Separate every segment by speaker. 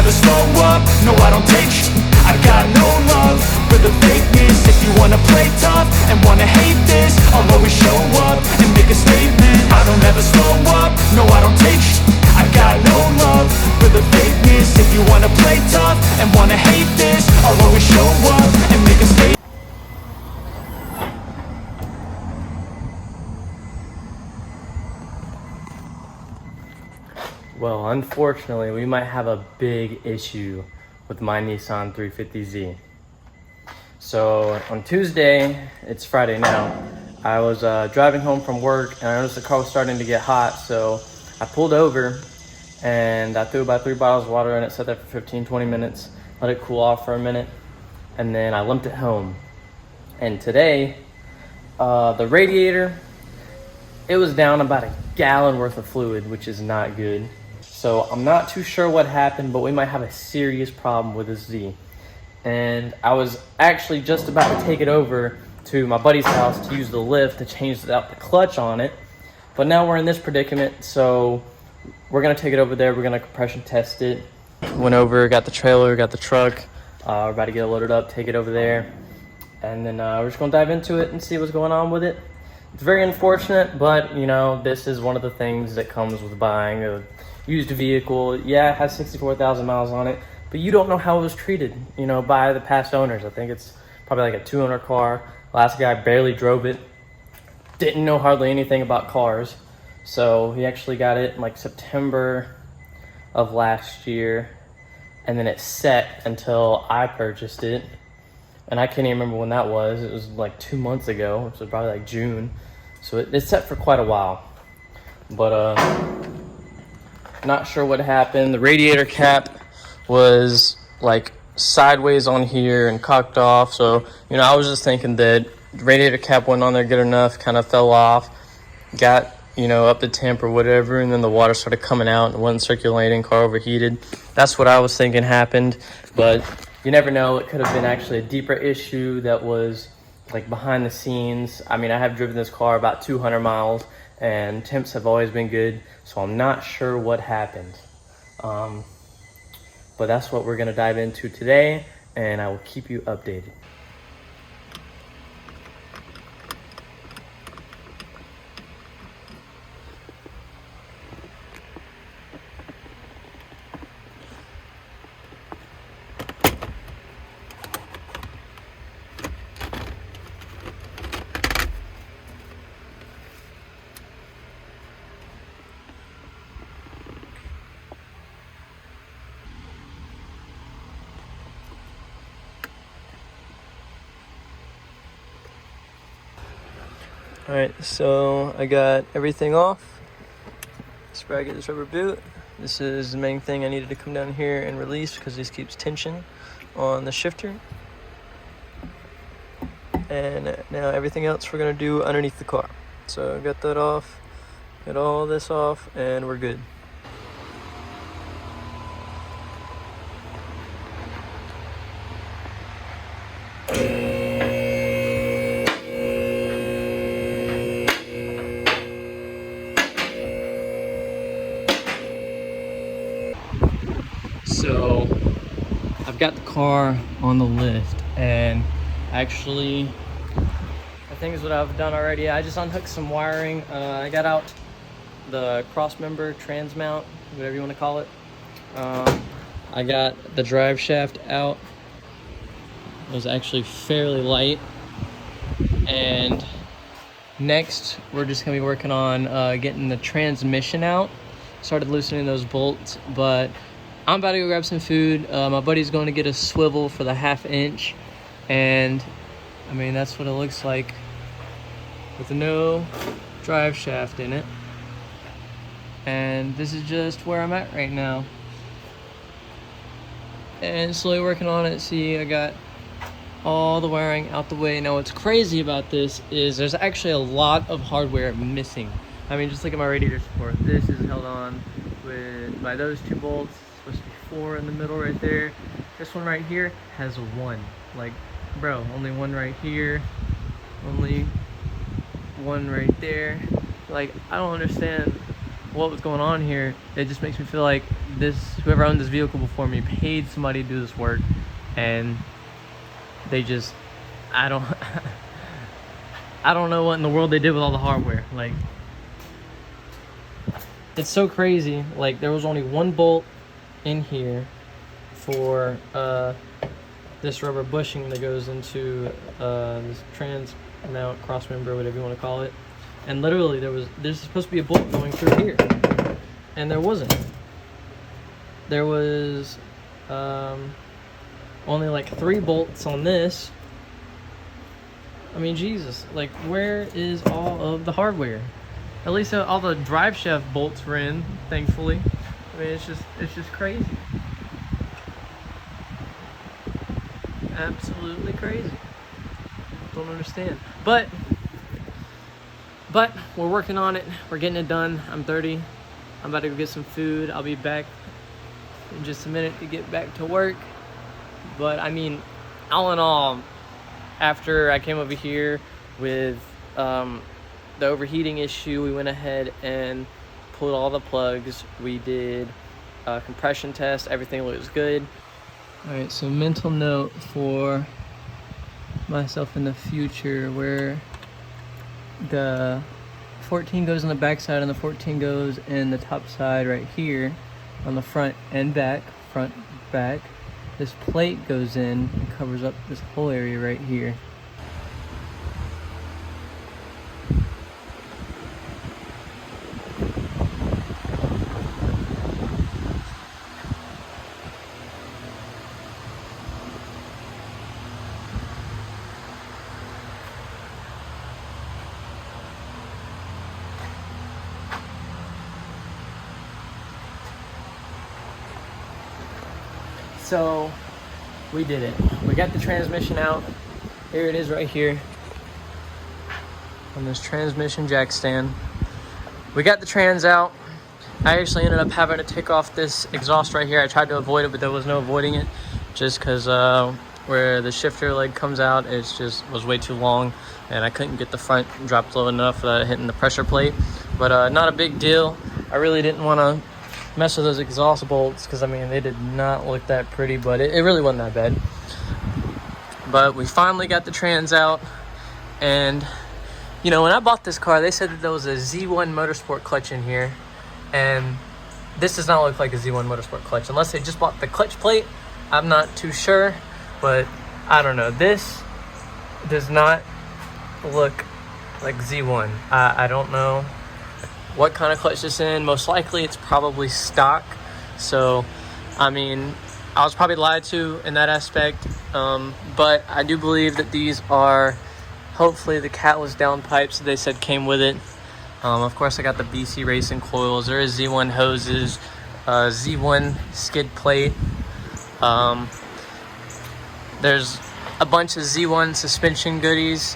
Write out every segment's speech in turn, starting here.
Speaker 1: never slow up, no I don't take sh**. I got no love for the fakeness. If you wanna play tough and wanna hate this, I'll always show up and make a statement. I don't ever slow up, no I don't take sh**. I got no love for the fakeness. If you wanna play tough and wanna hate this, I'll always show up and make a statement.
Speaker 2: Well, unfortunately, we might have a big issue with my Nissan 350Z. So on Tuesday, it's Friday now, I was driving home from work and I noticed the car was starting to get hot. So I pulled over and I threw about 3 bottles of water in it, set that for 15-20 minutes, let it cool off for a minute, and then I limped it home. And today, the radiator, it was down about a gallon worth of fluid, which is not good. So I'm not too sure what happened, but we might have a serious problem with this Z. And I was actually just about to take it over to my buddy's house to use the lift to change out the clutch on it. But now we're in this predicament, so we're gonna take it over there. We're gonna compression test it. Went over, got the trailer, got the truck. We're about to get it loaded up, take it over there. And then we're just gonna dive into it and see what's going on with it. It's very unfortunate, but you know, this is one of the things that comes with buying a used vehicle. Yeah, it has 64,000 miles on it, but you don't know how it was treated, you know, by the past owners. I think it's probably like a 2-owner car. Last guy barely drove it, didn't know hardly anything about cars. So he actually got it in like September of last year, and then it set until I purchased it. And I can't even remember when that was. It was like 2 months ago, which was probably like June. So it's set for quite a while. But not sure what happened. The radiator cap was like sideways on here and cocked off. So, you know, I was just thinking that radiator cap went on there good enough, kind of fell off, got, you know, up to temp or whatever, and then the water started coming out and wasn't circulating, car overheated. That's what I was thinking happened, but you never know. It could have been actually a deeper issue that was like behind the scenes. I mean, I have driven this car about 200 miles and temps have always been good, so I'm not sure what happened. But that's what we're gonna dive into today, and I will keep you updated. All right, so I got everything off. Let's get this rubber boot. This is the main thing I needed to come down here and release because this keeps tension on the shifter. And now everything else we're gonna do underneath the car. So I got that off, got all this off, and we're good. So I've got the car on the lift, and actually the things that I've done already, I just unhooked some wiring. I got out the cross member, trans mount, whatever you want to call it. I got the drive shaft out. It was actually fairly light. And next we're just gonna be working on getting the transmission out. Started loosening those bolts, but I'm about to go grab some food. My buddy's going to get a swivel for the 1/2 inch, and I mean, that's what it looks like with no drive shaft in it. And this is just where I'm at right now, and slowly working on it. See, I got all the wiring out the way. Now what's crazy about this is there's actually a lot of hardware missing. I mean, just look at my radiator support. This is held on by those 2 bolts. Supposed to be 4 in the middle right there. This one right here has 1. Like, bro, only 1 right here, only 1 right there. Like, I don't understand what was going on here. It just makes me feel like whoever owned this vehicle before me paid somebody to do this work, and they just, I don't know what in the world they did with all the hardware. Like, it's so crazy. Like, there was only 1 bolt in here for this rubber bushing that goes into this trans mount, cross member, whatever you want to call it. And literally there's supposed to be a bolt going through here, and there wasn't. There was only like 3 bolts on this. I mean, Jesus, like, where is all of the hardware? At least all the drive shaft bolts were in, thankfully. I mean, it's just crazy. Absolutely crazy. Don't understand. But we're working on it. We're getting it done. I'm 30. I'm about to go get some food. I'll be back in just a minute to get back to work. But I mean, all in all, after I came over here with the overheating issue, we went ahead and pulled all the plugs. We did a compression test. Everything looks good. All right, so mental note for myself in the future, where the 14 goes on the back side and the 14 goes in the top side right here on the front and back, front, back. This plate goes in and covers up this whole area right here. So we did it. We got the transmission out. Here it is right here. on this transmission jack stand. We got the trans out. I actually ended up having to take off this exhaust right here. I tried to avoid it, but there was no avoiding it, just because where the shifter leg comes out, it just was way too long, and I couldn't get the front dropped low enough without hitting the pressure plate. But not a big deal. I really didn't want to mess with those exhaust bolts because, I mean, they did not look that pretty, but it really wasn't that bad. But we finally got the trans out, and you know, when I bought this car, they said that there was a Z1 Motorsport clutch in here, and this does not look like a Z1 Motorsport clutch. Unless they just bought the clutch plate, I'm not too sure, but I don't know. This does not look like Z1. I don't know what kind of clutch it's in. Most likely it's probably stock. So, I mean, I was probably lied to in that aspect, but I do believe that these are hopefully the catless downpipes that they said came with it. Of course, I got the BC Racing coils. There is Z1 hoses, Z1 skid plate. There's a bunch of Z1 suspension goodies.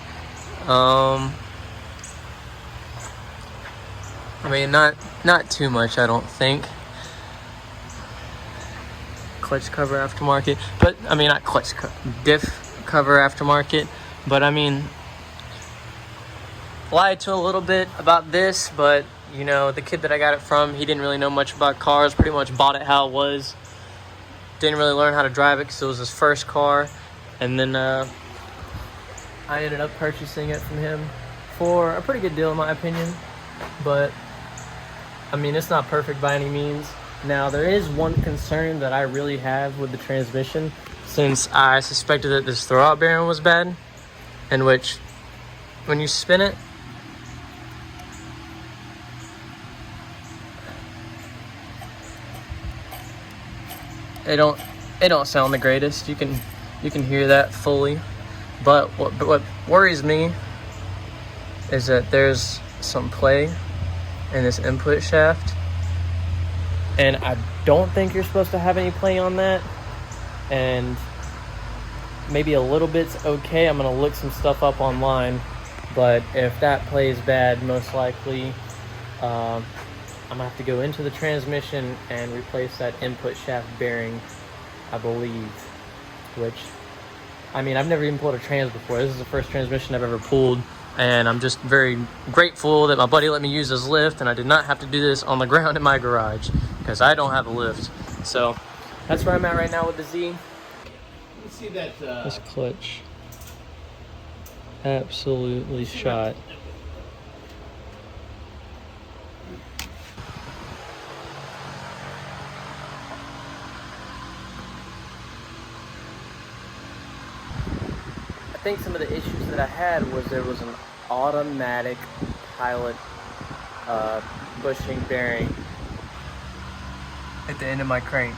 Speaker 2: I mean, not too much, I don't think. Clutch cover aftermarket, but I mean, not clutch diff cover aftermarket, but I mean, lied to a little bit about this, but you know, the kid that I got it from, he didn't really know much about cars, pretty much bought it how it was, didn't really learn how to drive it because it was his first car, and then I ended up purchasing it from him for a pretty good deal in my opinion. But I mean, it's not perfect by any means. Now, there is one concern that I really have with the transmission, since I suspected that this throwout bearing was bad, in which when you spin it, it don't sound the greatest. You can hear that fully, but what worries me is that there's some play in this input shaft, and I don't think you're supposed to have any play on that, and maybe a little bit's okay. I'm gonna look some stuff up online, but if that play is bad, most likely I'm gonna have to go into the transmission and replace that input shaft bearing, I believe. Which, I mean, I've never even pulled a trans before. This is the first transmission I've ever pulled, and I'm just very grateful that my buddy let me use his lift, and I did not have to do this on the ground in my garage, because I don't have a lift. So that's where I'm at right now with the Z.
Speaker 3: Let's see that.
Speaker 2: This clutch, absolutely shot. I think some of the issues that I had was there was an automatic pilot bushing bearing at the end of my crank,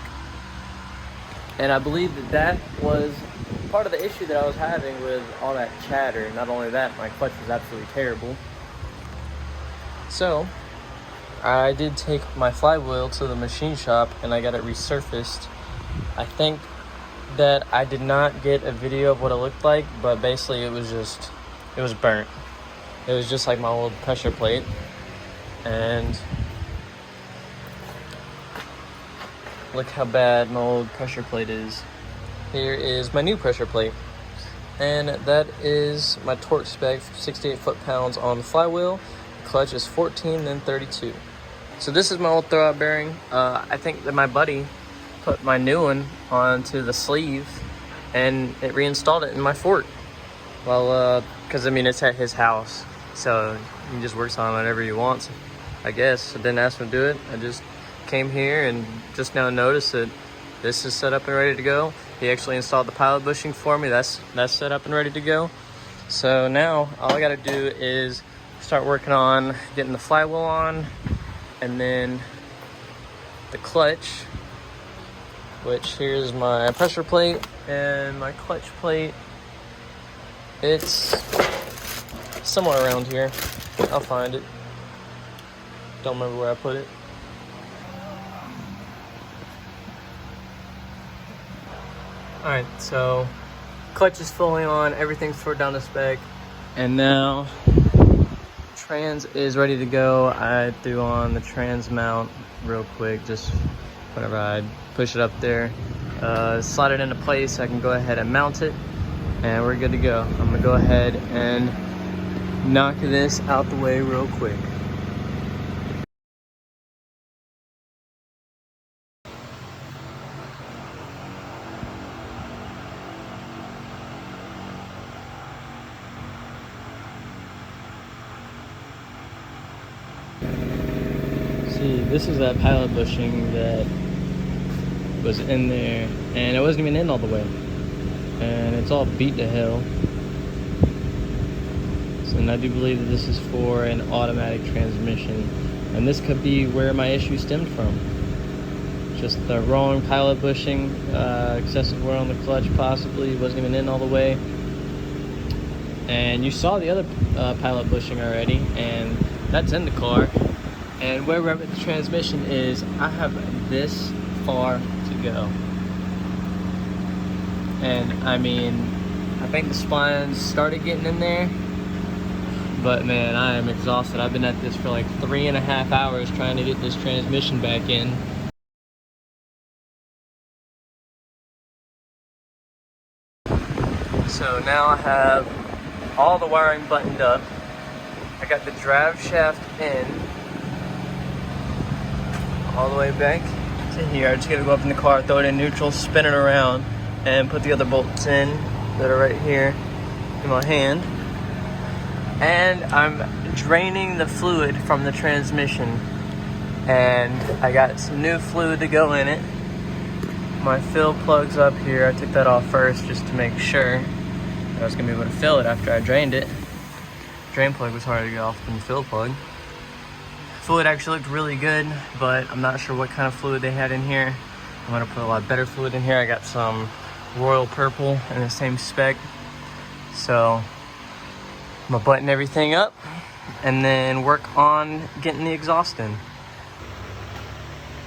Speaker 2: and I believe that was part of the issue that I was having with all that chatter. Not only that, my clutch was absolutely terrible. So I did take my flywheel to the machine shop and I got it resurfaced. I think that I did not get a video of what it looked like, but basically it was burnt. It was just like my old pressure plate, and look how bad my old pressure plate is. Here is my new pressure plate, and that is my torque spec, 68 foot-pounds on the flywheel. Clutch is 14, then 32. So this is my old throwout bearing. I think that my buddy put my new one onto the sleeve and it reinstalled it in my Ford. Well, because I mean, it's at his house, so he just works on it whenever he wants, I guess. I didn't ask him to do it. I just came here and just now noticed that this is set up and ready to go. He actually installed the pilot bushing for me. That's set up and ready to go. So now all I gotta do is start working on getting the flywheel on, and then the clutch, which here's my pressure plate and my clutch plate. It's somewhere around here. I'll find it. Don't remember where I put it. Alright, so clutch is fully on, everything's toward down to spec, and now trans is ready to go. I threw on the trans mount real quick, just whenever I push it up there. Slide it into place, I can go ahead and mount it, and we're good to go. I'm gonna go ahead and knock this out the way real quick. See, this is that pilot bushing that was in there, and it wasn't even in all the way, and it's all beat to hell. So, and I do believe that this is for an automatic transmission, and this could be where my issue stemmed from. Just the wrong pilot bushing, excessive wear on the clutch, possibly wasn't even in all the way. And you saw the other pilot bushing already, and that's in the car. And where we're at with the transmission is, I have this far to go. And I mean, I think the splines started getting in there, but man, I am exhausted. I've been at this for like 3.5 hours trying to get this transmission back in. So now I have all the wiring buttoned up. I got the drive shaft in all the way back to here. I just gotta go up in the car, throw it in neutral, spin it around, and put the other bolts in that are right here in my hand. And I'm draining the fluid from the transmission, and I got some new fluid to go in it. My fill plug's up here. I took that off first just to make sure I was gonna be able to fill it after I drained it. Drain plug was harder to get off than the fill plug. Fluid actually looked really good, but I'm not sure what kind of fluid they had in here. I'm gonna put a lot better fluid in here. I got some Royal Purple in the same spec. So I'm gonna button everything up and then work on getting the exhaust in.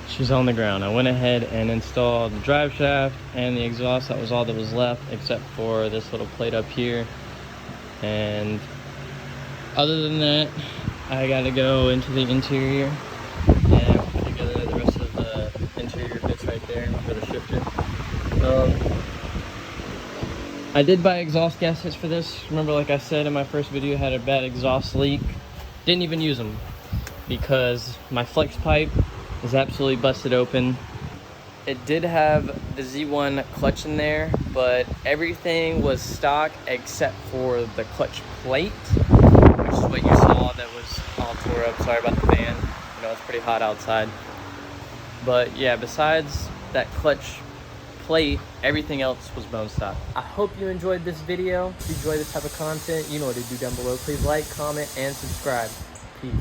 Speaker 2: She's on the ground. I went ahead and installed the drive shaft and the exhaust. That was all that was left, except for this little plate up here. And other than that, I gotta go into the interior and put together the rest of the interior bits right there for the shifter. I did buy exhaust gaskets for this. Remember, like I said in my first video, I had a bad exhaust leak. Didn't even use them because my flex pipe is absolutely busted open. It did have the Z1 clutch in there, but everything was stock except for the clutch plate, which is what you saw that was all tore up. Sorry about the fan. You know, it's pretty hot outside. But yeah, besides that clutch plate, everything else was bone stock. I hope you enjoyed this video. If you enjoy this type of content, you know what to do down below. Please like, comment, and subscribe. Peace.